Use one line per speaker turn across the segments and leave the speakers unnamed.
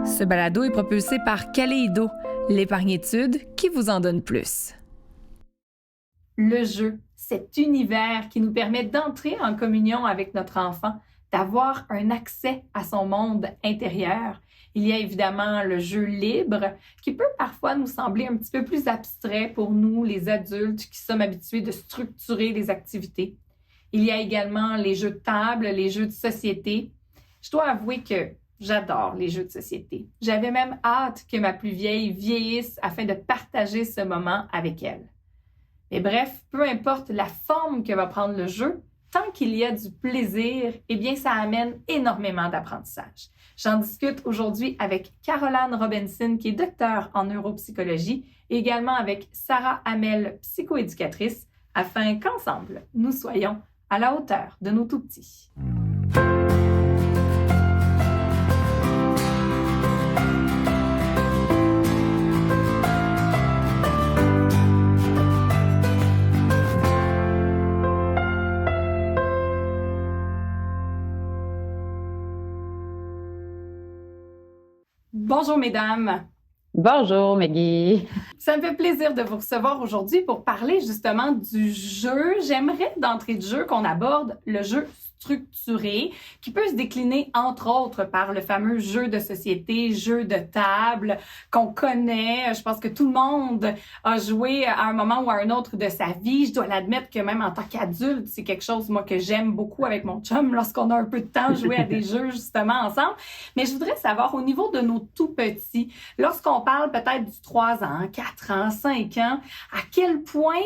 Ce balado est propulsé par Caléido, l'épargnétude qui vous en donne plus.
Le jeu, cet univers qui nous permet d'entrer en communion avec notre enfant, d'avoir un accès à son monde intérieur. Il y a évidemment le jeu libre qui peut parfois nous sembler un petit peu plus abstrait pour nous, les adultes qui sommes habitués de structurer les activités. Il y a également les jeux de table, les jeux de société. Je dois avouer que j'adore les jeux de société. J'avais même hâte que ma plus vieille vieillisse afin de partager ce moment avec elle. Mais bref, peu importe la forme que va prendre le jeu, tant qu'il y a du plaisir, eh bien, ça amène énormément d'apprentissage. J'en discute aujourd'hui avec Caroline Robinson, qui est docteure en neuropsychologie, et également avec Sarah Hamel, psychoéducatrice, afin qu'ensemble, nous soyons à la hauteur de nos tout-petits. Bonjour mesdames.
Bonjour Maggie.
Ça me fait plaisir de vous recevoir aujourd'hui pour parler justement du jeu. J'aimerais d'entrée de jeu qu'on aborde le jeu structuré qui peut se décliner entre autres par le fameux jeu de société, jeu de table qu'on connaît. Je pense que tout le monde a joué à un moment ou à un autre de sa vie. Je dois l'admettre que même en tant qu'adulte, c'est quelque chose moi que j'aime beaucoup avec mon chum lorsqu'on a un peu de temps jouer à des jeux justement ensemble. Mais je voudrais savoir au niveau de nos tout petits, lorsqu'on parle peut-être du 3 ans, 4 ans, 5 ans, à quel point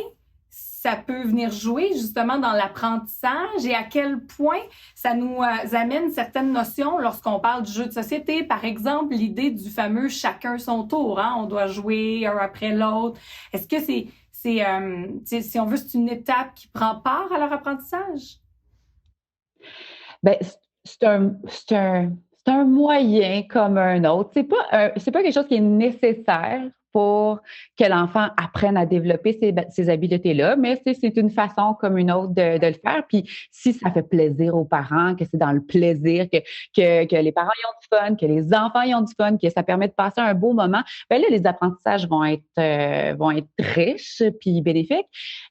ça peut venir jouer justement dans l'apprentissage et à quel point ça nous amène certaines notions lorsqu'on parle du jeu de société. Par exemple, l'idée du fameux chacun son tour, hein? On doit jouer un après l'autre. Est-ce que si on veut, c'est une étape qui prend part à leur apprentissage?
Ben, c'est un moyen comme un autre. C'est pas quelque chose qui est nécessaire pour que l'enfant apprenne à développer ces habiletés-là, mais c'est une façon comme une autre de le faire. Puis si ça fait plaisir aux parents, que c'est dans le plaisir, que les parents y ont du fun, que les enfants y ont du fun, que ça permet de passer un beau moment, ben là, les apprentissages vont être riches puis bénéfiques.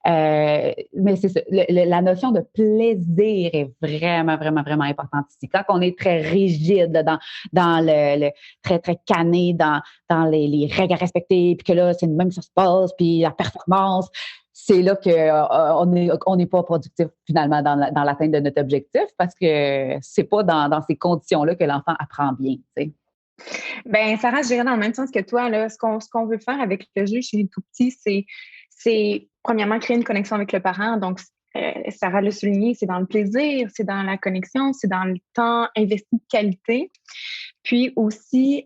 Mais c'est ça, la notion de plaisir est vraiment, vraiment, vraiment importante ici. Quand on est très rigide dans le très, très cané dans les règles à respecter, puis que là, c'est même ça se passe, puis la performance, c'est là qu'on n'est pas productif finalement dans l'atteinte de notre objectif parce que c'est pas dans ces conditions-là que l'enfant apprend bien, tu sais.
Ben, Sarah, je dirais dans le même sens que toi, là, ce qu'on veut faire avec le jeu chez les tout-petits, c'est premièrement créer une connexion avec le parent. Donc, Sarah l'a souligné, c'est dans le plaisir, c'est dans la connexion, c'est dans le temps investi de qualité. Puis aussi,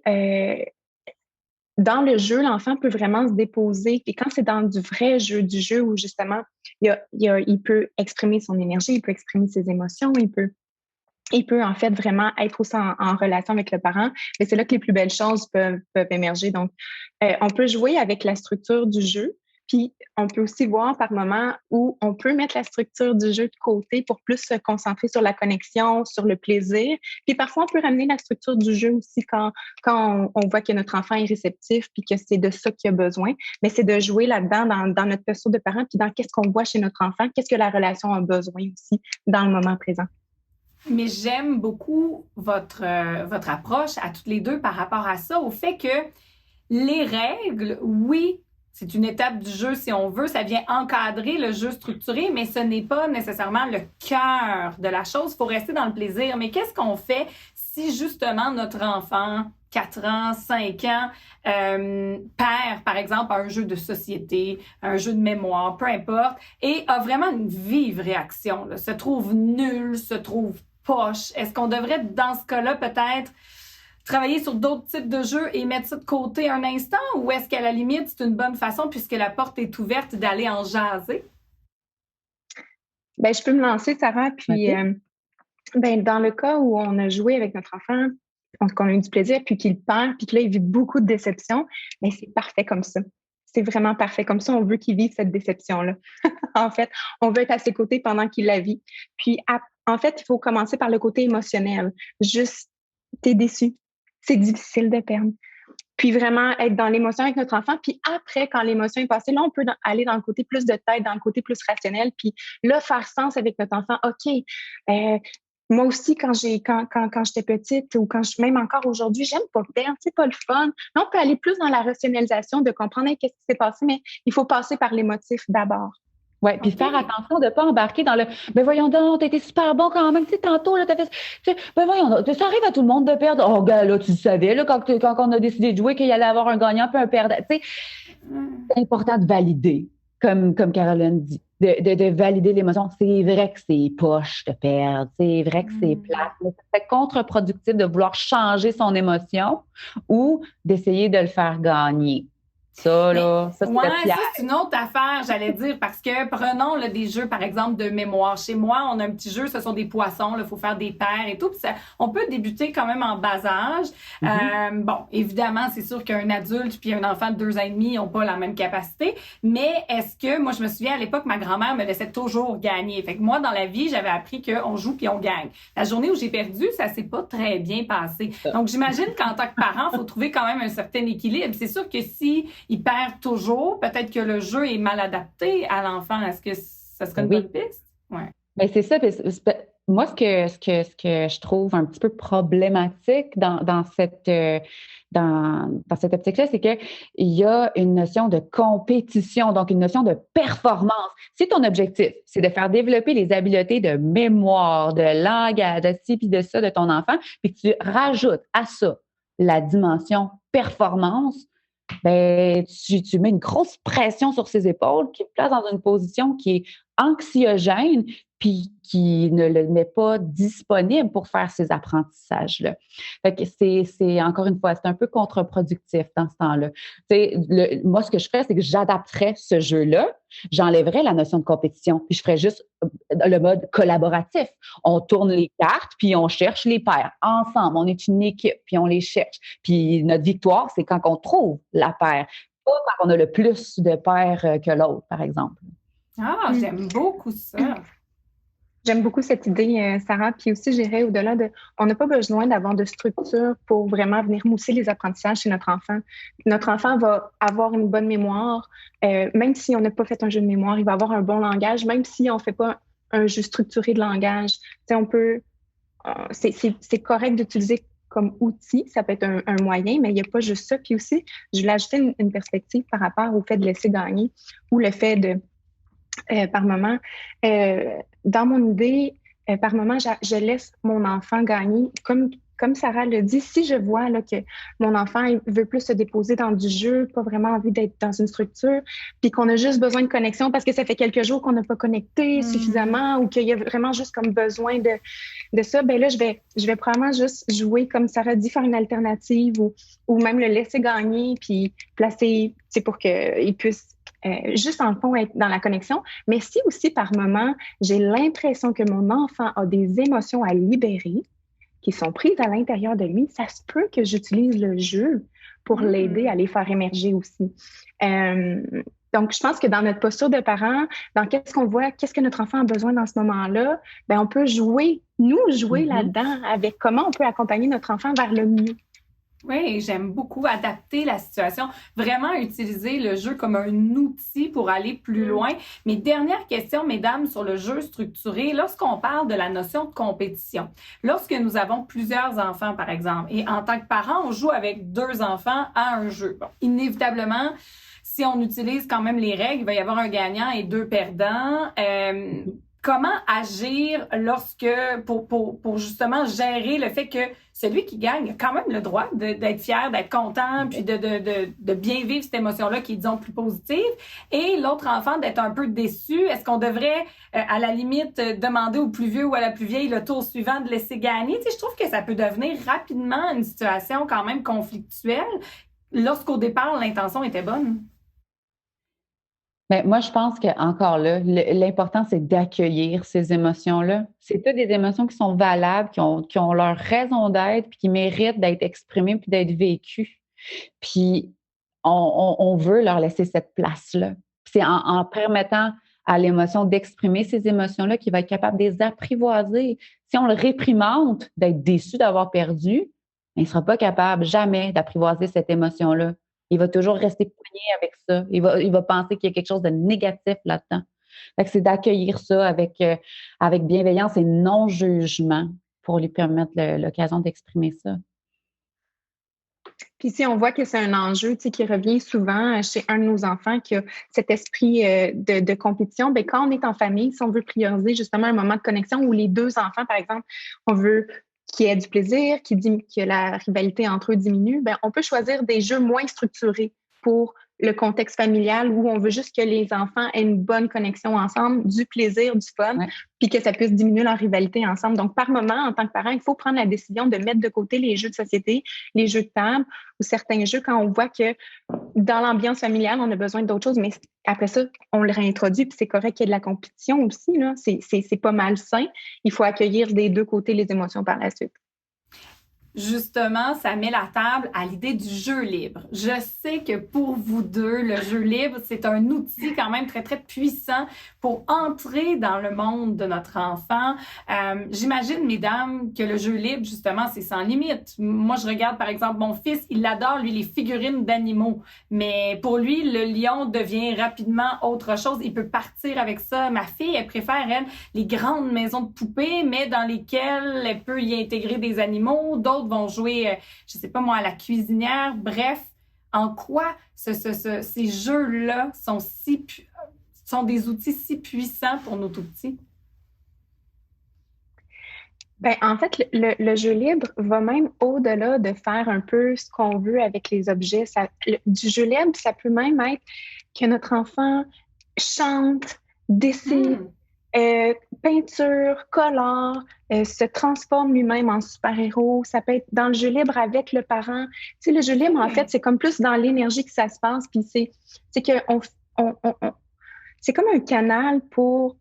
dans le jeu, l'enfant peut vraiment se déposer. Et quand c'est dans du vrai jeu, du jeu où justement, il peut exprimer son énergie, il peut exprimer ses émotions, il peut en fait vraiment être aussi en relation avec le parent. Mais c'est là que les plus belles choses peuvent émerger. Donc, on peut jouer avec la structure du jeu. Puis, on peut aussi voir par moment où on peut mettre la structure du jeu de côté pour plus se concentrer sur la connexion, sur le plaisir. Puis, parfois, on peut ramener la structure du jeu aussi quand on voit que notre enfant est réceptif puis que c'est de ça qu'il a besoin. Mais c'est de jouer là-dedans, dans notre posture de parent, puis dans qu'est-ce qu'on voit chez notre enfant, qu'est-ce que la relation a besoin aussi dans le moment présent.
Mais j'aime beaucoup votre approche à toutes les deux par rapport à ça, au fait que les règles, oui, c'est une étape du jeu si on veut, ça vient encadrer le jeu structuré, mais ce n'est pas nécessairement le cœur de la chose. Il faut rester dans le plaisir. Mais qu'est-ce qu'on fait si justement notre enfant, 4 ans, 5 ans, perd par exemple un jeu de société, un jeu de mémoire, peu importe, et a vraiment une vive réaction, là, se trouve nul, se trouve poche. Est-ce qu'on devrait, dans ce cas-là, peut-être travailler sur d'autres types de jeux et mettre ça de côté un instant, ou est-ce qu'à la limite, c'est une bonne façon, puisque la porte est ouverte, d'aller en jaser?
Ben, je peux me lancer, Sarah, puis dans le cas où on a joué avec notre enfant, qu'on a eu du plaisir, puis qu'il perd, puis que là, il vit beaucoup de déception, mais c'est parfait comme ça. C'est vraiment parfait. Comme ça, on veut qu'il vive cette déception-là. En fait, on veut être à ses côtés pendant qu'il la vit. Puis, en fait, il faut commencer par le côté émotionnel. Juste, t'es déçu. c'est difficile de perdre. Puis vraiment être dans l'émotion avec notre enfant. Puis après, quand l'émotion est passée, là, on peut aller dans le côté plus de tête, dans le côté plus rationnel. Puis là, faire sens avec notre enfant. OK, moi aussi, quand j'étais petite ou même encore aujourd'hui, j'aime pas perdre, c'est pas le fun. Là, on peut aller plus dans la rationalisation de comprendre qu'est-ce qui s'est passé, mais il faut passer par l'émotif d'abord.
Oui, puis faire attention de ne pas embarquer dans le ben voyons donc, t'as été super bon quand même. Tu sais, tantôt, là, t'as fait. Ben voyons donc, ça arrive à tout le monde de perdre. Oh, gars, là, tu le savais, là, quand on a décidé de jouer, qu'il y allait avoir un gagnant puis un perdant. Tu sais, c'est important de valider, comme Caroline dit, de valider l'émotion. C'est vrai que c'est poche de perdre, c'est vrai que c'est plate, mais c'est contre-productif de vouloir changer son émotion ou d'essayer de le faire gagner. Ça, là, ça,
c'est une autre affaire, j'allais dire, parce que prenons là, des jeux, par exemple, de mémoire. Chez moi, on a un petit jeu, ce sont des poissons, il faut faire des paires et tout. Puis ça, on peut débuter quand même en bas âge. Bon, évidemment, c'est sûr qu'un adulte puis un enfant de 2 ans et demi n'ont pas la même capacité. Mais est-ce que, moi, je me souviens, à l'époque, ma grand-mère me laissait toujours gagner. Fait que moi, dans la vie, j'avais appris qu'on joue puis on gagne. La journée où j'ai perdu, ça s'est pas très bien passé. Donc, j'imagine qu'en tant que parent, il faut trouver quand même un certain équilibre. C'est sûr que si il perd toujours, peut-être que le jeu est mal adapté à l'enfant. Est-ce que ça serait une bonne piste?
Ouais. Ben c'est ça. Moi, ce que je trouve un petit peu problématique dans cette optique-là, c'est qu'il y a une notion de compétition, donc une notion de performance. Si ton objectif, c'est de faire développer les habiletés de mémoire, de langage, de ci puis de ça de ton enfant, puis que tu rajoutes à ça la dimension performance, ben, tu mets une grosse pression sur ses épaules qui le place dans une position qui est anxiogène puis qui ne le met pas disponible pour faire ces apprentissages-là. Fait que c'est encore une fois, c'est un peu contre-productif dans ce temps-là. Moi, ce que je ferais, c'est que j'adapterais ce jeu-là, j'enlèverais la notion de compétition, puis je ferais juste le mode collaboratif. On tourne les cartes, puis on cherche les paires. Ensemble, on est une équipe, puis on les cherche. Puis notre victoire, c'est quand on trouve la paire, pas quand on a le plus de paires que l'autre, par exemple.
Ah, j'aime beaucoup ça.
J'aime beaucoup cette idée, Sarah. Puis aussi, j'irais au-delà de... On n'a pas besoin d'avoir de structure pour vraiment venir mousser les apprentissages chez notre enfant. Notre enfant va avoir une bonne mémoire. Même si on n'a pas fait un jeu de mémoire, il va avoir un bon langage, même si on ne fait pas un jeu structuré de langage. T'sais, on peut... c'est correct d'utiliser comme outil. Ça peut être un moyen, mais il n'y a pas juste ça. Puis aussi, je voulais ajouter une perspective par rapport au fait de laisser gagner ou le fait de... par moment, dans mon idée, par moment, je laisse mon enfant gagner. Comme Sarah le dit, si je vois là, que mon enfant il veut plus se déposer dans du jeu, pas vraiment envie d'être dans une structure, puis qu'on a juste besoin de connexion parce que ça fait quelques jours qu'on n'a pas connecté suffisamment ou qu'il y a vraiment juste comme besoin de ça, ben là, je vais probablement juste jouer, comme Sarah dit, faire une alternative ou même le laisser gagner puis placer, c'est pour qu'il puisse juste en fond être dans la connexion. Mais si aussi par moment, j'ai l'impression que mon enfant a des émotions à libérer qui sont prises à l'intérieur de lui, ça se peut que j'utilise le jeu pour l'aider à les faire émerger aussi. Donc, je pense que dans notre posture de parents, dans qu'est-ce qu'on voit, qu'est-ce que notre enfant a besoin dans ce moment-là, ben on peut jouer là-dedans avec comment on peut accompagner notre enfant vers le mieux.
Oui, j'aime beaucoup adapter la situation, vraiment utiliser le jeu comme un outil pour aller plus loin. Mais dernière question, mesdames, sur le jeu structuré, lorsqu'on parle de la notion de compétition, lorsque nous avons plusieurs enfants, par exemple, et en tant que parent, on joue avec 2 enfants à un jeu. Bon, inévitablement, si on utilise quand même les règles, il va y avoir un gagnant et 2 perdants. Comment agir pour justement gérer le fait que celui qui gagne a quand même le droit d'être fier, d'être content, puis de bien vivre cette émotion-là qui est, disons, plus positive, et l'autre enfant d'être un peu déçu? Est-ce qu'on devrait, à la limite, demander au plus vieux ou à la plus vieille le tour suivant de laisser gagner? Tu sais, je trouve que ça peut devenir rapidement une situation quand même conflictuelle lorsqu'au départ, l'intention était bonne.
Mais moi, je pense qu'encore là, l'important, c'est d'accueillir ces émotions-là. C'est toutes des émotions qui sont valables, qui ont leur raison d'être, puis qui méritent d'être exprimées, puis d'être vécues. Puis, on veut leur laisser cette place-là. C'est en permettant à l'émotion d'exprimer ces émotions-là qu'il va être capable de les apprivoiser. Si on le réprimande d'être déçu d'avoir perdu, il ne sera pas capable jamais d'apprivoiser cette émotion-là. Il va toujours rester poigné avec ça. Il va penser qu'il y a quelque chose de négatif là-dedans. Fait que c'est d'accueillir ça avec bienveillance et non-jugement pour lui permettre l'occasion d'exprimer ça.
Puis si on voit que c'est un enjeu qui revient souvent chez un de nos enfants qui a cet esprit de compétition, bien, quand on est en famille, si on veut prioriser justement un moment de connexion où les deux enfants, par exemple, on veut qu'il y ait du plaisir, que la rivalité entre eux diminue, bien, on peut choisir des jeux moins structurés pour le contexte familial où on veut juste que les enfants aient une bonne connexion ensemble, du plaisir, du fun, puis que ça puisse diminuer leur rivalité ensemble. Donc, par moment, en tant que parent, il faut prendre la décision de mettre de côté les jeux de société, les jeux de table ou certains jeux quand on voit que dans l'ambiance familiale, on a besoin d'autres choses, mais après ça, on le réintroduit, puis c'est correct qu'il y ait de la compétition aussi, là. C'est pas malsain. Il faut accueillir des deux côtés les émotions par la suite.
Justement, ça met la table à l'idée du jeu libre. Je sais que pour vous deux, le jeu libre, c'est un outil quand même très, très puissant pour entrer dans le monde de notre enfant. J'imagine, mesdames, que le jeu libre, justement, c'est sans limite. Moi, je regarde, par exemple, mon fils, il adore, lui, les figurines d'animaux. Mais pour lui, le lion devient rapidement autre chose. Il peut partir avec ça. Ma fille, elle préfère, elle, les grandes maisons de poupées, mais dans lesquelles elle peut y intégrer des animaux. D'autres vont jouer, je sais pas moi, à la cuisinière. Bref, en quoi ces jeux-là sont des outils si puissants pour nos tout-petits?
Ben, en fait, le jeu libre va même au-delà de faire un peu ce qu'on veut avec les objets. Du jeu libre, ça peut même être que notre enfant chante, dessine, peinture, colore, se transforme lui-même en super-héros. Ça peut être dans le jeu libre avec le parent. Tu sais, le jeu libre, en fait, c'est comme plus dans l'énergie que ça se passe. Puis c'est que c'est comme un canal pour...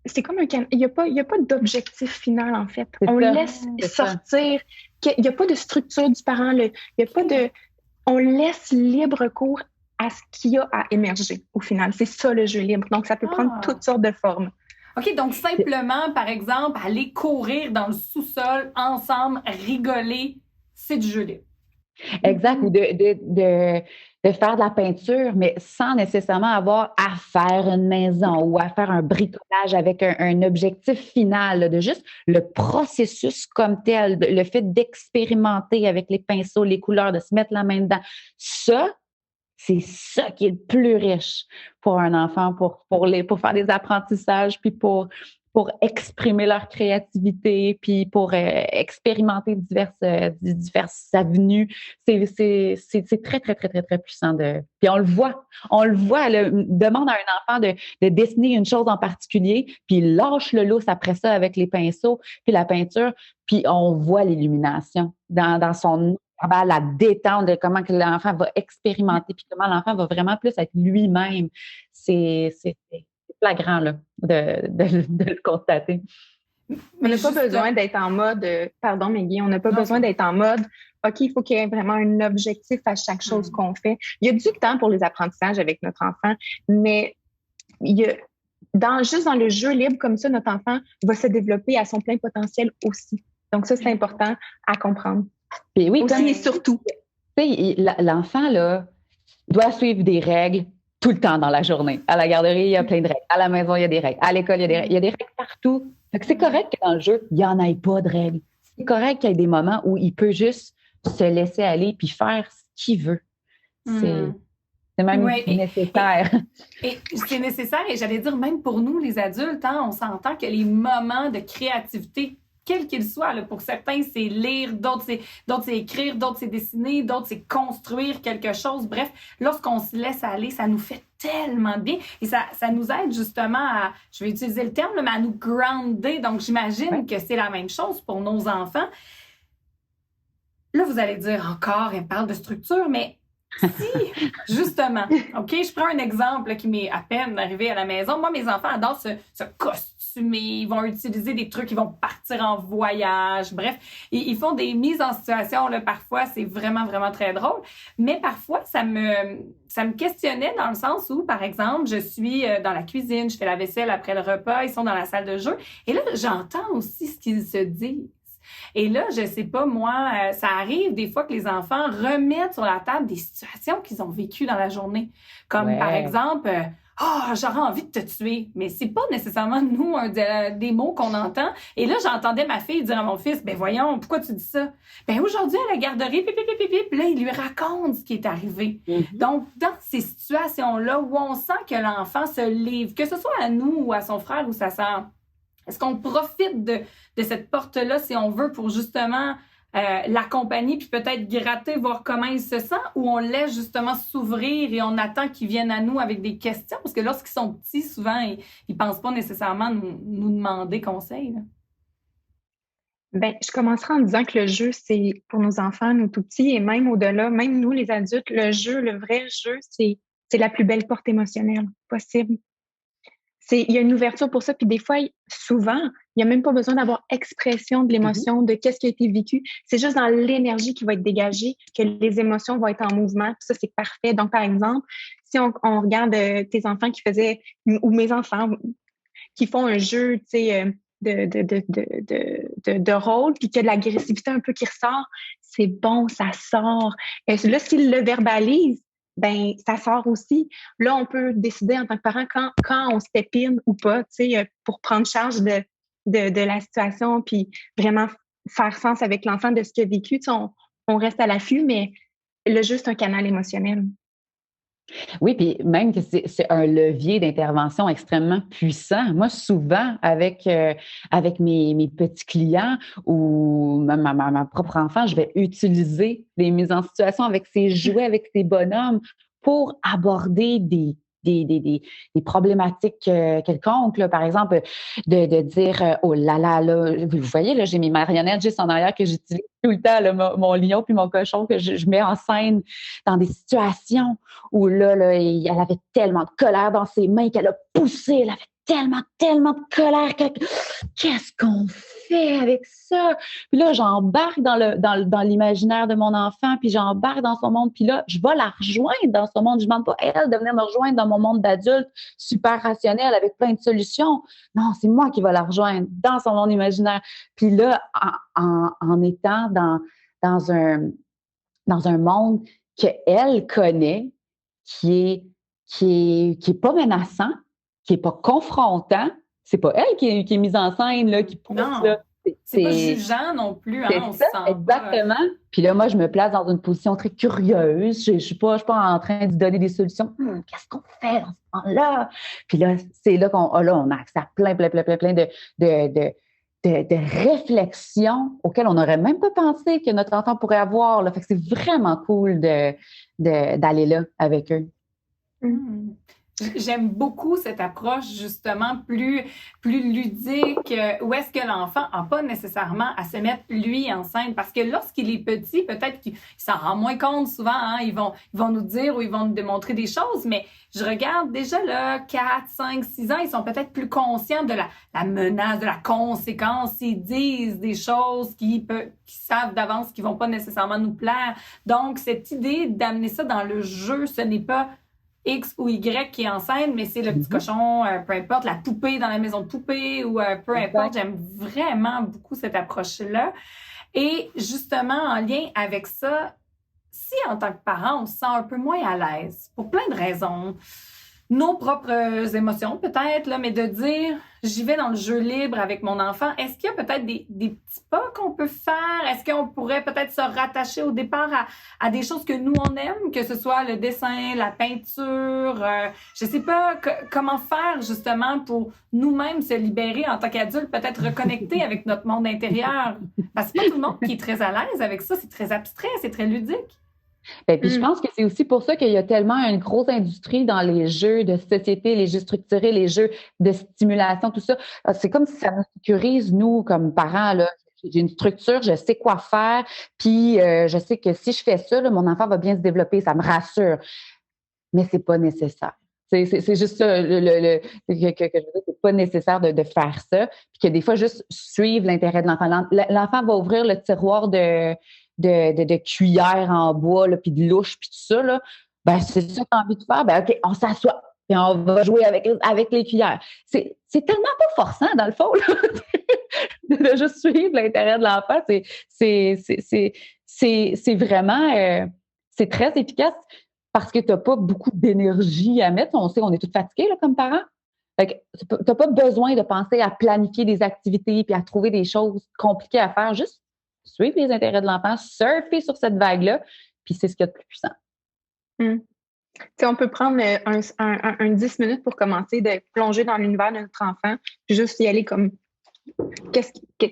C'est comme un canal. Il n'y a pas d'objectif final, en fait. On laisse sortir. Il n'y a pas de structure du parent. Il y a pas de... On laisse libre cours à ce qu'il y a à émerger au final. C'est ça le jeu libre. Donc, ça peut prendre toutes sortes de formes.
OK, donc simplement, par exemple, aller courir dans le sous-sol ensemble, rigoler, c'est du jeu libre.
Exact, ou de faire de la peinture, mais sans nécessairement avoir à faire une maison ou à faire un bricolage avec un objectif final, là, de juste le processus comme tel, le fait d'expérimenter avec les pinceaux, les couleurs, de se mettre la main dedans. Ça, c'est ça qui est le plus riche pour un enfant, pour faire des apprentissages, puis pour exprimer leur créativité, puis pour expérimenter diverses avenues. C'est très, très, très, très, très puissant. Puis on le voit. Demande à un enfant de dessiner une chose en particulier, puis il lâche le lousse après ça avec les pinceaux, puis la peinture, puis on voit l'illumination dans son la détente de comment que l'enfant va expérimenter, puis comment l'enfant va vraiment plus être lui-même. C'est flagrant là, de le constater.
On n'a pas besoin d'être en mode, pardon Maggie, on n'a pas besoin d'être en mode, OK, il faut qu'il y ait vraiment un objectif à chaque chose qu'on fait. Il y a du temps pour les apprentissages avec notre enfant, mais juste dans le jeu libre comme ça, notre enfant va se développer à son plein potentiel aussi. Donc ça, c'est important à comprendre.
Puis oui,
aussi et surtout.
L'enfant, là, doit suivre des règles tout le temps dans la journée. À la garderie, il y a plein de règles. À la maison, il y a des règles. À l'école, il y a des règles. Il y a des règles partout. Fait que c'est correct que dans le jeu, il n'y en ait pas de règles. C'est correct qu'il y ait des moments où il peut juste se laisser aller puis faire ce qu'il veut. C'est même nécessaire.
Et c'est nécessaire, et j'allais dire, même pour nous, les adultes, on s'entend que les moments de créativité, quel qu'il soit, là, pour certains, c'est lire, d'autres, c'est écrire, d'autres, c'est dessiner, d'autres, c'est construire quelque chose. Bref, lorsqu'on se laisse aller, ça nous fait tellement de bien. Et ça nous aide justement à, je vais utiliser le terme, mais à nous grounder. Donc, j'imagine que c'est la même chose pour nos enfants. Là, vous allez dire encore, elle parle de structure, mais si, justement, OK, je prends un exemple là, qui m'est à peine arrivé à la maison. Moi, mes enfants adorent se costumer, ils vont utiliser des trucs, ils vont partir en voyage, bref, ils font des mises en situation, là, parfois, c'est vraiment, vraiment très drôle, mais parfois, ça me questionnait dans le sens où, par exemple, je suis dans la cuisine, je fais la vaisselle après le repas, ils sont dans la salle de jeu, et là, j'entends aussi ce qu'ils se disent. Et là, je sais pas, moi, ça arrive des fois que les enfants remettent sur la table des situations qu'ils ont vécues dans la journée. Comme par exemple, j'aurais envie de te tuer. Mais c'est pas nécessairement nous des mots qu'on entend. Et là, j'entendais ma fille dire à mon fils, ben voyons, pourquoi tu dis ça? Ben aujourd'hui, à la garderie, puis là, il lui raconte ce qui est arrivé. Donc, dans ces situations-là où on sent que l'enfant se livre, que ce soit à nous ou à son frère ou sa sœur, est-ce qu'on profite de cette porte-là, si on veut, pour justement l'accompagner, puis peut-être gratter, voir comment il se sent, ou on laisse justement s'ouvrir et on attend qu'ils viennent à nous avec des questions? Parce que lorsqu'ils sont petits, souvent, ils pensent pas nécessairement nous demander conseil. Là.
Ben, je commencerai en disant que le jeu, c'est pour nos enfants, nos tout petits, et même au-delà, même nous, les adultes, le jeu, le vrai jeu, c'est la plus belle porte émotionnelle possible. Il y a une ouverture pour ça, puis des fois, souvent, il n'y a même pas besoin d'avoir expression de l'émotion, de qu'est-ce qui a été vécu. C'est juste dans l'énergie qui va être dégagée que les émotions vont être en mouvement. Puis ça, c'est parfait. Donc, par exemple, si on regarde tes enfants qui faisaient, ou mes enfants qui font un jeu, tu sais, de rôle, puis qu'il y a de l'agressivité un peu qui ressort, c'est bon, ça sort. Et là, s'ils le verbalisent, ben ça sort aussi. Là, on peut décider en tant que parent quand on se pépine ou pas, tu sais, pour prendre charge de la situation, puis vraiment faire sens avec l'enfant de ce qu'il a vécu. Tu sais, on reste à l'affût, mais le jeu, c'est un canal émotionnel.
Oui, puis même que c'est un levier d'intervention extrêmement puissant. Moi, souvent, avec mes petits clients ou ma propre enfant, je vais utiliser les mises en situation avec ces jouets, avec ces bonhommes pour aborder des problématiques quelconques. Là, par exemple, de dire « Oh là là, là, vous voyez, là, j'ai mes marionnettes juste en arrière que j'utilise tout le temps, là, mon lion puis mon cochon que je mets en scène dans des situations où là, elle avait tellement de colère dans ses mains qu'elle a poussé, elle avait tellement de colère qu'est-ce qu'on fait avec ça? Puis là, j'embarque dans l'imaginaire de mon enfant, puis j'embarque dans son monde, puis là, je vais la rejoindre dans son monde. Je ne demande pas elle de venir me rejoindre dans mon monde d'adulte super rationnel avec plein de solutions. Non, c'est moi qui vais la rejoindre dans son monde imaginaire. Puis là, en étant dans un monde qu'elle connaît, qui est pas menaçant, qui est pas confrontant, c'est pas elle qui est mise en scène, là, qui pousse,
non,
là.
C'est pas jugeant non plus, hein, on
ça,
se sent
exactement. Puis là, moi, je me place dans une position très curieuse. Je suis pas en train de donner des solutions. Qu'est-ce qu'on fait dans ce moment-là? Puis là, c'est là qu'on a accès à plein de réflexions auxquelles on n'aurait même pas pensé que notre enfant pourrait avoir. Là. Fait que c'est vraiment cool d'aller là avec eux.
J'aime beaucoup cette approche justement plus ludique, où est-ce que l'enfant n'a pas nécessairement à se mettre lui en scène, parce que lorsqu'il est petit, peut-être qu'il s'en rend moins compte souvent, hein, ils vont nous dire ou ils vont nous démontrer des choses, mais je regarde déjà là, 4, 5, 6 ans, ils sont peut-être plus conscients de la menace, de la conséquence, ils disent des choses qui savent d'avance qui vont pas nécessairement nous plaire. Donc cette idée d'amener ça dans le jeu, ce n'est pas X ou Y qui est en scène, mais c'est le petit cochon, peu importe, la poupée dans la maison de poupée ou peu importe. J'aime vraiment beaucoup cette approche-là. Et justement, en lien avec ça, si en tant que parent, on se sent un peu moins à l'aise, pour plein de raisons, nos propres émotions peut-être, là, mais de dire, j'y vais dans le jeu libre avec mon enfant, est-ce qu'il y a peut-être des petits pas qu'on peut faire? Est-ce qu'on pourrait peut-être se rattacher au départ à des choses que nous, on aime, que ce soit le dessin, la peinture, je sais pas comment faire justement pour nous-mêmes se libérer en tant qu'adultes, peut-être reconnecter avec notre monde intérieur. Parce que c'est pas tout le monde qui est très à l'aise avec ça, c'est très abstrait, c'est très ludique.
Puis je pense que c'est aussi pour ça qu'il y a tellement une grosse industrie dans les jeux de société, les jeux structurés, les jeux de stimulation, tout ça. C'est comme si ça nous sécurise, nous, comme parents, là. J'ai une structure, je sais quoi faire, puis je sais que si je fais ça, là, mon enfant va bien se développer, ça me rassure. Mais c'est pas nécessaire. C'est juste ça, que je veux dire, c'est pas nécessaire de faire ça, puis que des fois, juste suivre l'intérêt de l'enfant. L'enfant va ouvrir le tiroir de cuillères en bois, là, puis de louches, puis tout ça, là. Ben, c'est ça que tu as envie de faire. Ben, OK, on s'assoit. puis on va jouer avec les cuillères. C'est tellement pas forçant, dans le fond, là, de juste suivre l'intérêt de l'enfant. C'est vraiment... c'est très efficace parce que tu n'as pas beaucoup d'énergie à mettre. On sait qu'on est tous fatigués là, comme parents. Tu n'as pas besoin de penser à planifier des activités puis à trouver des choses compliquées à faire. Juste suivre les intérêts de l'enfant, surfer sur cette vague-là, puis c'est ce qu'il y a de plus puissant.
On peut prendre un 10 minutes pour commencer, de plonger dans l'univers de notre enfant, puis juste y aller comme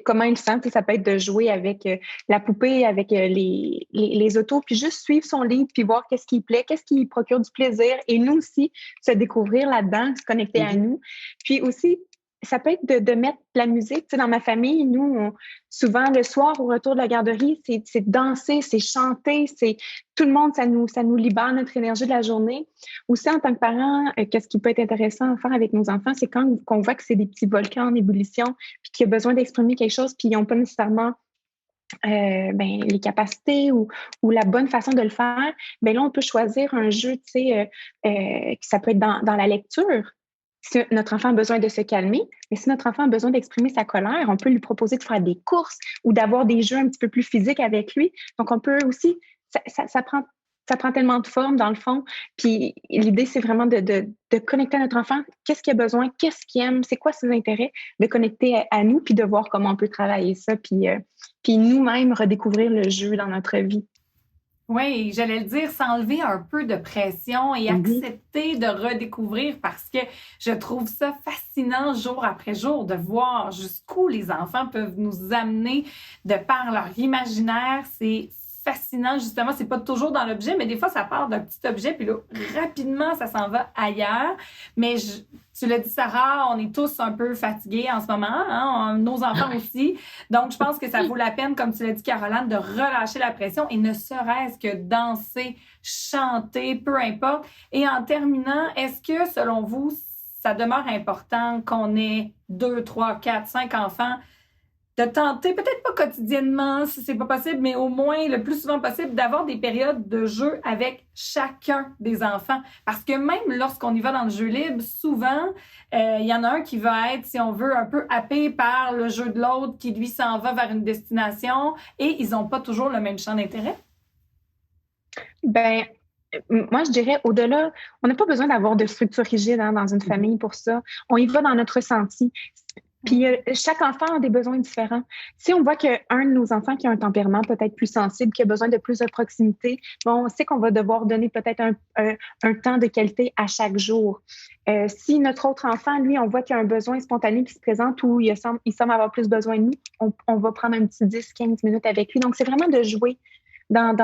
comment il sent. Ça peut être de jouer avec la poupée, avec les autos, puis juste suivre son livre, puis voir qu'est-ce qui lui plaît, qu'est-ce qui lui procure du plaisir. Et nous aussi, se découvrir là-dedans, se connecter à nous. Puis aussi, ça peut être de mettre de la musique. Dans ma famille, nous, souvent, le soir, au retour de la garderie, c'est danser, c'est chanter, c'est tout le monde, ça nous libère notre énergie de la journée. Aussi, en tant que parent, qu'est-ce qui peut être intéressant à faire avec nos enfants, c'est quand on voit que c'est des petits volcans en ébullition, puis qu'il y a besoin d'exprimer quelque chose, puis ils n'ont pas nécessairement les capacités ou la bonne façon de le faire. Là, on peut choisir un jeu, ça peut être dans la lecture. Si notre enfant a besoin de se calmer, mais si notre enfant a besoin d'exprimer sa colère, on peut lui proposer de faire des courses ou d'avoir des jeux un petit peu plus physiques avec lui. Donc, on peut aussi, ça prend tellement de forme dans le fond. Puis l'idée, c'est vraiment de connecter à notre enfant. Qu'est-ce qu'il a besoin? Qu'est-ce qu'il aime? C'est quoi ses intérêts? De connecter à nous puis de voir comment on peut travailler ça. Puis nous-mêmes redécouvrir le jeu dans notre vie.
Oui, j'allais le dire, s'enlever un peu de pression et accepter de redécouvrir parce que je trouve ça fascinant jour après jour de voir jusqu'où les enfants peuvent nous amener de par leur imaginaire. C'est fascinant, justement, c'est pas toujours dans l'objet, mais des fois, ça part d'un petit objet, puis là, rapidement, ça s'en va ailleurs. Mais tu l'as dit, Sarah, on est tous un peu fatigués en ce moment, hein, nos enfants aussi. Donc, je pense que ça vaut la peine, comme tu l'as dit, Caroline, de relâcher la pression et ne serait-ce que danser, chanter, peu importe. Et en terminant, est-ce que, selon vous, ça demeure important qu'on ait 2, 3, 4, 5 enfants, de tenter, peut-être pas quotidiennement si c'est pas possible, mais au moins le plus souvent possible, d'avoir des périodes de jeu avec chacun des enfants. Parce que même lorsqu'on y va dans le jeu libre, souvent, il y en a un qui va être, si on veut, un peu happé par le jeu de l'autre qui, lui, s'en va vers une destination et ils n'ont pas toujours le même champ d'intérêt.
Moi, je dirais, au-delà, on n'a pas besoin d'avoir de structure rigide dans une famille pour ça. On y va dans notre ressenti. Puis chaque enfant a des besoins différents. Si on voit qu'un de nos enfants qui a un tempérament peut-être plus sensible, qui a besoin de plus de proximité, on sait qu'on va devoir donner peut-être un temps de qualité à chaque jour. Si notre autre enfant, lui, on voit qu'il y a un besoin spontané qui se présente ou il semble avoir plus besoin de nous, on va prendre un petit 10-15 minutes avec lui. Donc, c'est vraiment de jouer dans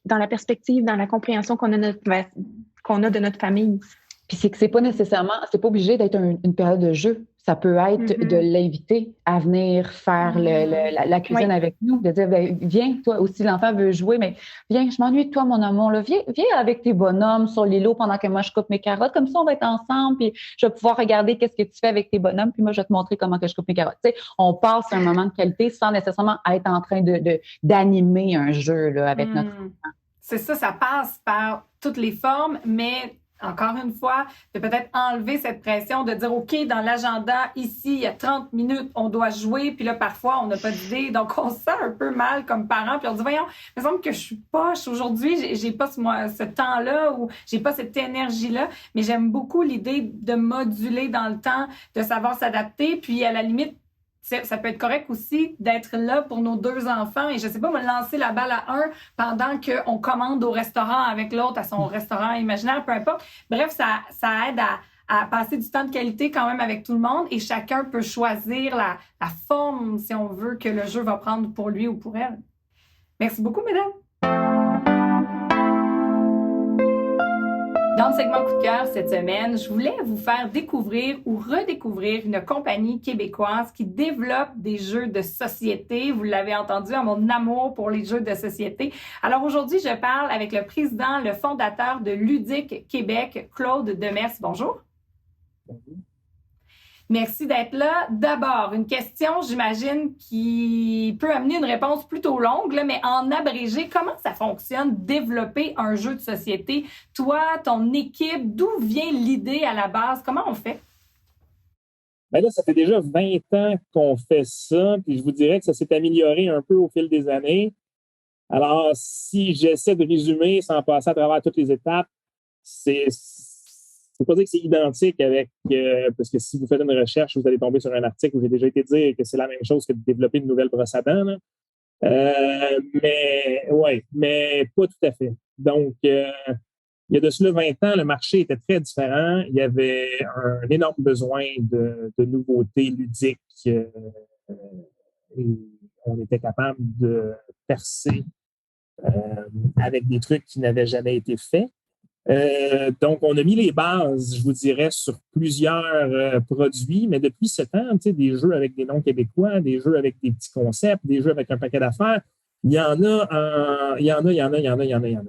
la perspective, dans la compréhension qu'on a de notre famille.
Puis c'est pas obligé d'être une période de jeu. Ça peut être de l'inviter à venir faire la cuisine avec nous, de dire, viens, toi aussi, l'enfant veut jouer, mais viens, je m'ennuie de toi, mon amour, là. Viens avec tes bonhommes sur l'îlot pendant que moi, je coupe mes carottes. Comme ça, on va être ensemble, puis je vais pouvoir regarder qu'est-ce que tu fais avec tes bonhommes, puis moi, je vais te montrer comment que je coupe mes carottes. Tu sais, on passe un moment de qualité sans nécessairement être en train d'animer un jeu là, avec notre enfant.
C'est ça, ça passe par toutes les formes, mais encore une fois, de peut-être enlever cette pression de dire, OK, dans l'agenda, ici, il y a 30 minutes, on doit jouer, puis là, parfois, on n'a pas d'idée. Donc, on se sent un peu mal comme parent, puis on dit, voyons, il me semble que je suis poche aujourd'hui, j'ai pas ce temps-là ou j'ai pas cette énergie-là, mais j'aime beaucoup l'idée de moduler dans le temps, de savoir s'adapter, puis à la limite, ça peut être correct aussi d'être là pour nos 2 enfants et je sais pas, me lancer la balle à un pendant qu'on commande au restaurant avec l'autre à son restaurant imaginaire, peu importe. Bref, ça aide à passer du temps de qualité quand même avec tout le monde et chacun peut choisir la forme, si on veut, que le jeu va prendre pour lui ou pour elle. Merci beaucoup, mesdames. Dans le segment coup de cœur cette semaine, je voulais vous faire découvrir ou redécouvrir une compagnie québécoise qui développe des jeux de société. Vous l'avez entendu, à mon amour pour les jeux de société. Alors aujourd'hui, je parle avec le président, le fondateur de Ludique Québec, Claude Demers. Bonjour.
Bonjour.
Merci d'être là. D'abord, une question, j'imagine, qui peut amener une réponse plutôt longue, là, mais en abrégé, comment ça fonctionne, développer un jeu de société? Toi, ton équipe, d'où vient l'idée à la base? Comment on fait?
Ben là, ça fait déjà 20 ans qu'on fait ça, puis je vous dirais que ça s'est amélioré un peu au fil des années. Alors, si j'essaie de résumer sans passer à travers toutes les étapes, faut pas dire que c'est identique avec, parce que si vous faites une recherche, vous allez tomber sur un article où j'ai déjà été dire que c'est la même chose que de développer une nouvelle brosse à dents, là. Mais pas tout à fait. Donc, il y a de cela 20 ans, le marché était très différent. Il y avait un énorme besoin de nouveautés ludiques. Et on était capable de percer avec des trucs qui n'avaient jamais été faits. Donc, on a mis les bases, je vous dirais, sur plusieurs produits, mais depuis ce temps, des jeux avec des noms québécois, des jeux avec des petits concepts, des jeux avec un paquet d'affaires, il y en a.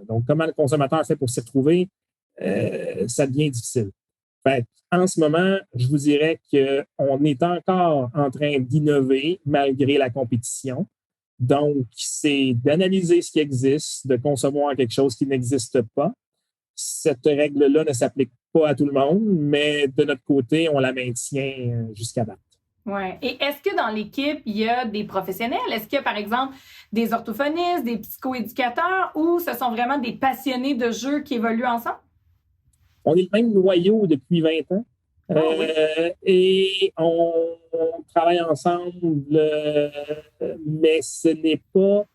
Donc, comment le consommateur fait pour s'y retrouver, ça devient difficile. Fait, en ce moment, je vous dirais qu'on est encore en train d'innover malgré la compétition. Donc, c'est d'analyser ce qui existe, de concevoir quelque chose qui n'existe pas. Cette règle-là ne s'applique pas à tout le monde, mais de notre côté, on la maintient jusqu'à date.
Oui. Et est-ce que dans l'équipe, il y a des professionnels? Est-ce qu'il y a, par exemple, des orthophonistes, des psychoéducateurs ou ce sont vraiment des passionnés de jeux qui évoluent ensemble?
On est le même noyau depuis 20 ans.
Oui.
Et on travaille ensemble, mais ce n'est pas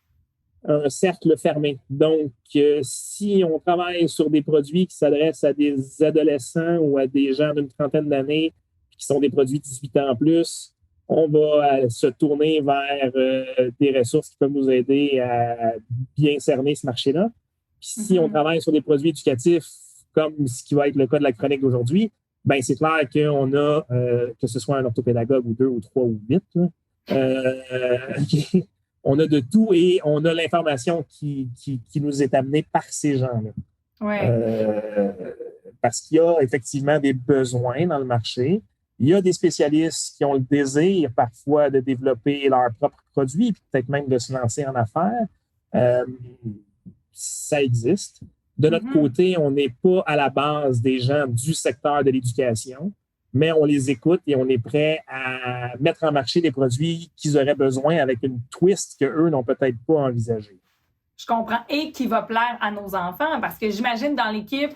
un cercle fermé. Donc, si on travaille sur des produits qui s'adressent à des adolescents ou à des gens d'une trentaine d'années qui sont des produits 18 ans en plus, on va se tourner vers des ressources qui peuvent nous aider à bien cerner ce marché-là. Puis si on travaille sur des produits éducatifs, comme ce qui va être le cas de la chronique d'aujourd'hui, ben c'est clair qu'on a, que ce soit un orthopédagogue ou 2 ou 3 ou 8, on a de tout et on a l'information qui nous est amenée par ces gens-là.
Ouais.
Parce qu'il y a effectivement des besoins dans le marché. Il y a des spécialistes qui ont le désir parfois de développer leurs propres produits, puis peut-être même de se lancer en affaires. Ça existe. De notre côté, on n'est pas à la base des gens du secteur de l'éducation, mais on les écoute et on est prêt à mettre en marché des produits qu'ils auraient besoin avec une twist qu'eux n'ont peut-être pas envisagée.
Je comprends. Et qui va plaire à nos enfants, parce que j'imagine dans l'équipe,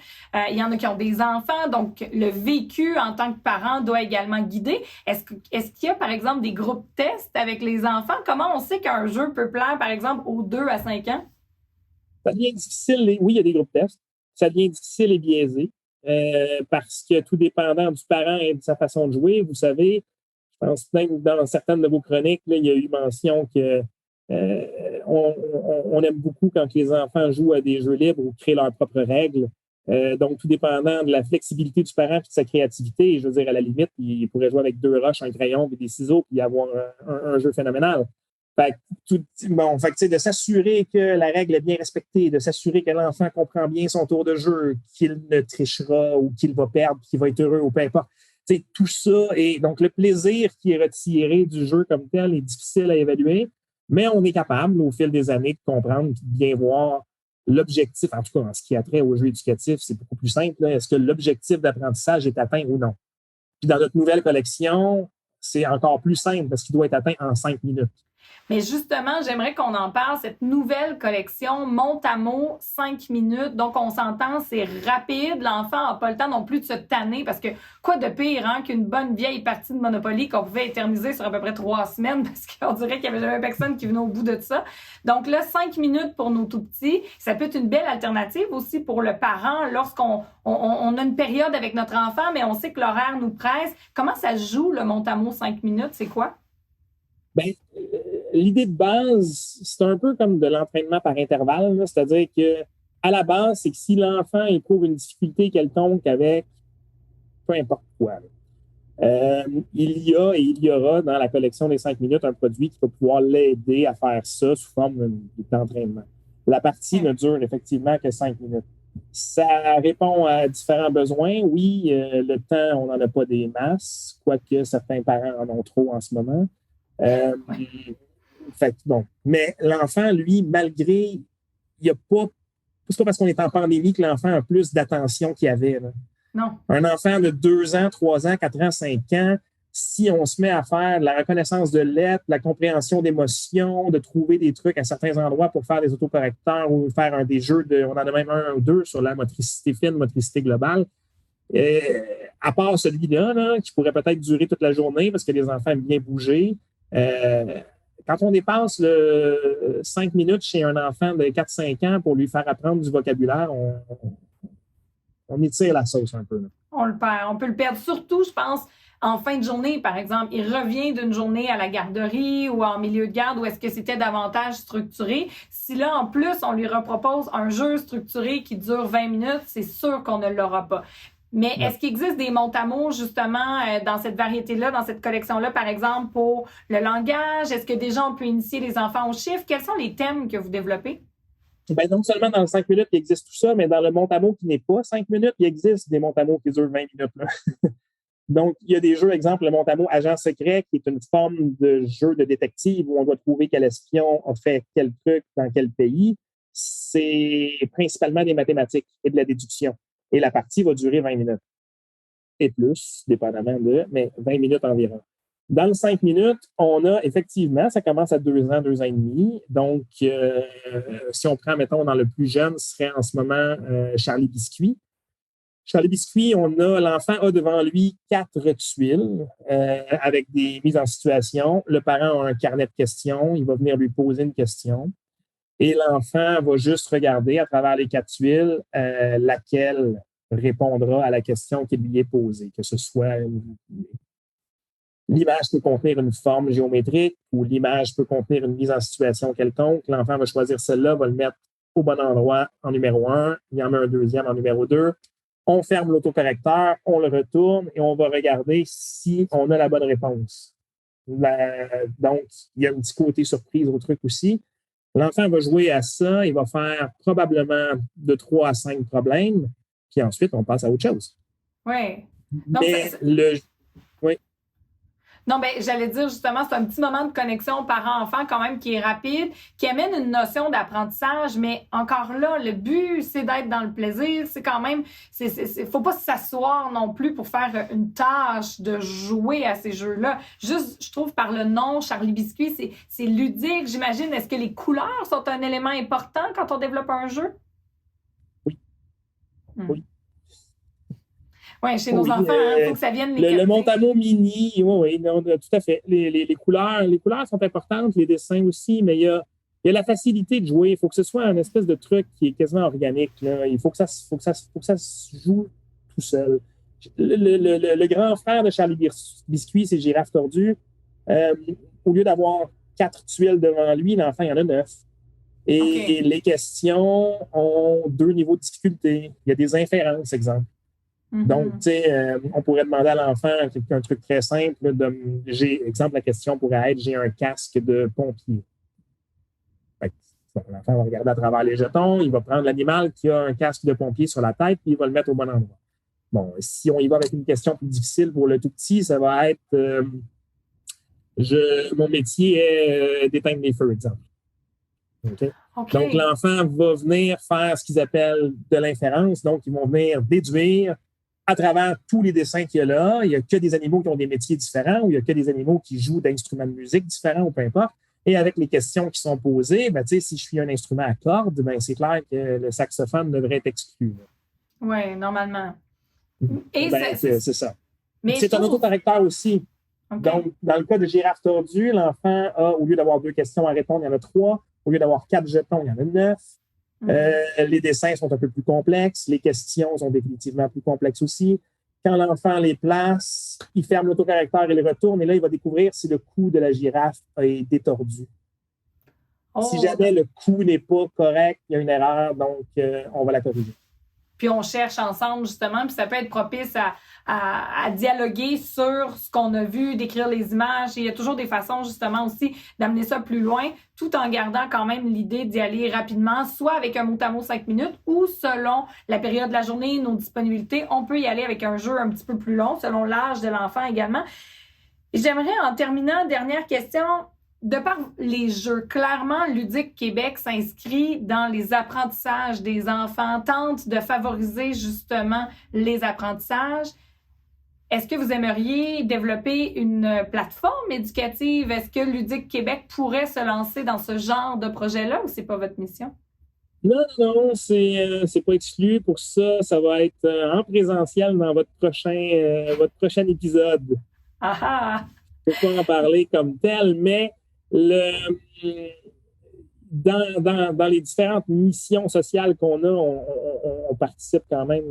il y en a qui ont des enfants, donc le vécu en tant que parent doit également guider. Est-ce qu'il y a, par exemple, des groupes tests avec les enfants? Comment on sait qu'un jeu peut plaire, par exemple, aux 2 à 5 ans?
Ça devient difficile. Oui, il y a des groupes tests. Ça devient difficile et biaisé parce que tout dépendant du parent et de sa façon de jouer, vous savez, je pense même dans certaines de vos chroniques, là, il y a eu mention que on aime beaucoup quand les enfants jouent à des jeux libres ou créent leurs propres règles. Donc, tout dépendant de la flexibilité du parent et de sa créativité, je veux dire, à la limite, il pourrait jouer avec 2 roches, un crayon et des ciseaux puis avoir un jeu phénoménal. Fait que, de s'assurer que la règle est bien respectée, de s'assurer que l'enfant comprend bien son tour de jeu, qu'il ne trichera ou qu'il va perdre, qu'il va être heureux ou peu importe. Tout ça, et donc le plaisir qui est retiré du jeu comme tel est difficile à évaluer, mais on est capable, au fil des années, de comprendre et de bien voir l'objectif. En tout cas, en ce qui a trait au jeu éducatif, c'est beaucoup plus simple. Là. Est-ce que l'objectif d'apprentissage est atteint ou non? Puis dans notre nouvelle collection, c'est encore plus simple parce qu'il doit être atteint en 5 minutes.
Mais justement, j'aimerais qu'on en parle, cette nouvelle collection monte à mot 5 minutes. Donc, on s'entend, c'est rapide. L'enfant n'a pas le temps non plus de se tanner parce que quoi de pire qu'une bonne vieille partie de Monopoly qu'on pouvait éterniser sur à peu près 3 semaines parce qu'on dirait qu'il n'y avait jamais personne qui venait au bout de ça. Donc là, 5 minutes pour nos tout-petits, ça peut être une belle alternative aussi pour le parent lorsqu'on a une période avec notre enfant, mais on sait que l'horaire nous presse. Comment ça se joue, le monte à mot 5 minutes? C'est quoi?
Bien, l'idée de base, c'est un peu comme de l'entraînement par intervalle, là, c'est-à-dire que à la base, c'est que si l'enfant éprouve une difficulté quelconque avec peu importe quoi, il y aura dans la collection des 5 minutes un produit qui va pouvoir l'aider à faire ça sous forme d'entraînement. La partie ne dure effectivement que 5 minutes. Ça répond à différents besoins. Oui, le temps, on n'en a pas des masses, quoique certains parents en ont trop en ce moment. Fait que bon. Mais l'enfant, lui, malgré, il n'y a pas. C'est pas parce qu'on est en pandémie que l'enfant a plus d'attention qu'il avait. Là.
Non.
Un enfant de 2 ans, 3 ans, 4 ans, 5 ans, si on se met à faire de la reconnaissance de lettres, la compréhension d'émotions, de trouver des trucs à certains endroits pour faire des autocorrecteurs ou faire des jeux, on en a même un ou deux sur la motricité fine, motricité globale. À part celui-là, là, qui pourrait peut-être durer toute la journée parce que les enfants aiment bien bouger, quand on dépasse 5 minutes chez un enfant de 4-5 ans pour lui faire apprendre du vocabulaire, on étire la sauce un peu. Là.
On le perd. On peut le perdre. Surtout, je pense, en fin de journée, par exemple. Il revient d'une journée à la garderie ou en milieu de garde où est-ce que c'était davantage structuré. Si là, en plus, on lui repropose un jeu structuré qui dure 20 minutes, c'est sûr qu'on ne l'aura pas. Mais est-ce qu'il existe des montes à mots, justement, dans cette variété-là, dans cette collection-là, par exemple, pour le langage? Est-ce que déjà on peut initier les enfants aux chiffres? Quels sont les thèmes que vous développez?
Ben, non seulement dans le 5 minutes, il existe tout ça, mais dans le monte à mots qui n'est pas 5 minutes, il existe des montes à mots qui durent 20 minutes. Là. Donc, il y a des jeux, exemple, le monte à mots Agent secret, qui est une forme de jeu de détective où on doit trouver quel espion a fait quel truc dans quel pays. C'est principalement des mathématiques et de la déduction. Et la partie va durer 20 minutes. Et plus, dépendamment mais 20 minutes environ. Dans le 5 minutes, on a effectivement, ça commence à 2 ans, 2 ans et demi. Donc, si on prend, mettons, dans le plus jeune, ce serait en ce moment Charlie Biscuit. Charlie Biscuit, l'enfant a devant lui 4 tuiles avec des mises en situation. Le parent a un carnet de questions. Il va venir lui poser une question. Et l'enfant va juste regarder à travers les 4 tuiles laquelle répondra à la question qui lui est posée, que ce soit l'image peut contenir une forme géométrique ou l'image peut contenir une mise en situation quelconque. L'enfant va choisir celle-là, va le mettre au bon endroit en numéro 1, il en met un deuxième en numéro 2. On ferme l'autocorrecteur, on le retourne et on va regarder si on a la bonne réponse. Donc, il y a un petit côté surprise au truc aussi. L'enfant va jouer à ça, il va faire probablement de 3 à 5 problèmes, puis ensuite, on passe à autre chose.
Oui.
Mais oui.
Non, ben j'allais dire justement, c'est un petit moment de connexion parent-enfant quand même qui est rapide, qui amène une notion d'apprentissage, mais encore là, le but, c'est d'être dans le plaisir. C'est quand même, faut pas s'asseoir non plus pour faire une tâche de jouer à ces jeux-là. Juste, je trouve, par le nom, Charlie Biscuit, c'est ludique, j'imagine. Est-ce que les couleurs sont un élément important quand on développe un jeu?
Oui. Oui.
Oui, chez nos enfants, il faut que ça vienne les
le monte à mots mini, oui, tout à fait. Les couleurs sont importantes, les dessins aussi, mais il y a la facilité de jouer. Il faut que ce soit un espèce de truc qui est quasiment organique. Là. Il faut que ça se joue tout seul. Le grand frère de Charlie Biscuit, c'est Girafe tordue. Au lieu d'avoir 4 tuiles devant lui, l'enfant, il y en a 9. Et les questions ont 2 niveaux de difficulté. Il y a des inférences, exemple. Mm-hmm. Donc, tu sais, on pourrait demander à l'enfant un truc très simple. Exemple, la question pourrait être « J'ai un casque de pompier ». L'enfant va regarder à travers les jetons, il va prendre l'animal qui a un casque de pompier sur la tête puis il va le mettre au bon endroit. Bon, si on y va avec une question plus difficile pour le tout petit, ça va être mon métier est d'éteindre les feux, exemple. Okay? Donc, l'enfant va venir faire ce qu'ils appellent de l'inférence. Donc, ils vont venir déduire à travers tous les dessins qu'il y a là. Il n'y a que des animaux qui ont des métiers différents ou il n'y a que des animaux qui jouent d'instruments de musique différents ou peu importe. Et avec les questions qui sont posées, si je suis un instrument à cordes, c'est clair que le saxophone devrait être exclu.
Oui, normalement.
Et c'est ça. Mais c'est un autocorrecteur aussi. Okay. Donc, dans le cas de Girafe tordue, l'enfant a, au lieu d'avoir 2 questions à répondre, il y en a 3. Au lieu d'avoir 4 jetons, il y en a 9. Les dessins sont un peu plus complexes. Les questions sont définitivement plus complexes aussi. Quand l'enfant les place, il ferme l'autocorrecteur et le retourne. Et là, il va découvrir si le cou de la girafe est détordu. Si jamais le cou n'est pas correct, il y a une erreur, donc on va la corriger.
puis on cherche ensemble justement, puis ça peut être propice à dialoguer sur ce qu'on a vu, d'écrire les images. Et il y a toujours des façons justement aussi d'amener ça plus loin, tout en gardant quand même l'idée d'y aller rapidement, soit avec un mot à mot 5 minutes ou selon la période de la journée, nos disponibilités, on peut y aller avec un jeu un petit peu plus long, selon l'âge de l'enfant également. J'aimerais, en terminant, dernière question, de par les jeux, clairement, Ludique Québec s'inscrit dans les apprentissages des enfants, tente de favoriser justement les apprentissages. Est-ce que vous aimeriez développer une plateforme éducative? Est-ce que Ludique Québec pourrait se lancer dans ce genre de projet-là ou c'est pas votre mission?
Non, c'est pas exclu. Pour ça, ça va être en présentiel dans votre prochain épisode.
Ah ah!
Je ne peux pas en parler comme tel, mais dans les différentes missions sociales qu'on a, on participe quand même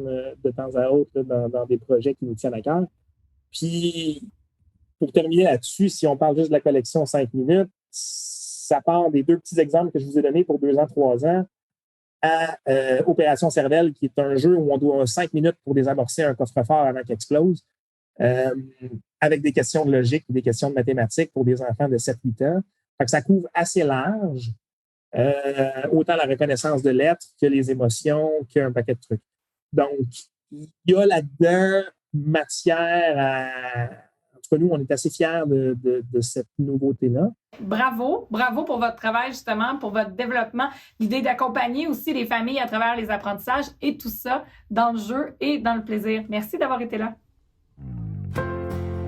de temps à autre là, dans des projets qui nous tiennent à cœur. Puis, pour terminer là-dessus, si on parle juste de la collection 5 minutes, ça part des 2 petits exemples que je vous ai donnés pour 2 ans, 3 ans à Opération Cervelle, qui est un jeu où on doit 5 minutes pour désamorcer un coffre-fort avant qu'il explose, avec des questions de logique et des questions de mathématiques pour des enfants de 7-8 ans. Fait que ça couvre assez large, autant la reconnaissance de lettres que les émotions, qu'un paquet de trucs. Donc, il y a là-dedans matière à... En tout cas, nous, on est assez fiers de cette nouveauté-là.
Bravo pour votre travail, justement, pour votre développement. L'idée d'accompagner aussi les familles à travers les apprentissages et tout ça dans le jeu et dans le plaisir. Merci d'avoir été là.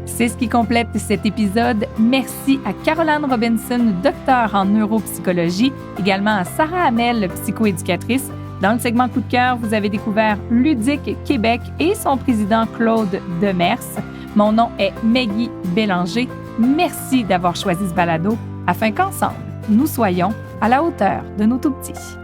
C'est ce qui complète cet épisode. Merci à Caroline Robinson, docteure en neuropsychologie, également à Sarah Hamel, psychoéducatrice. Dans le segment Coup de cœur, vous avez découvert Ludique Québec et son président Claude Demers. Mon nom est Maggie Bélanger. Merci d'avoir choisi ce balado afin qu'ensemble, nous soyons à la hauteur de nos tout-petits.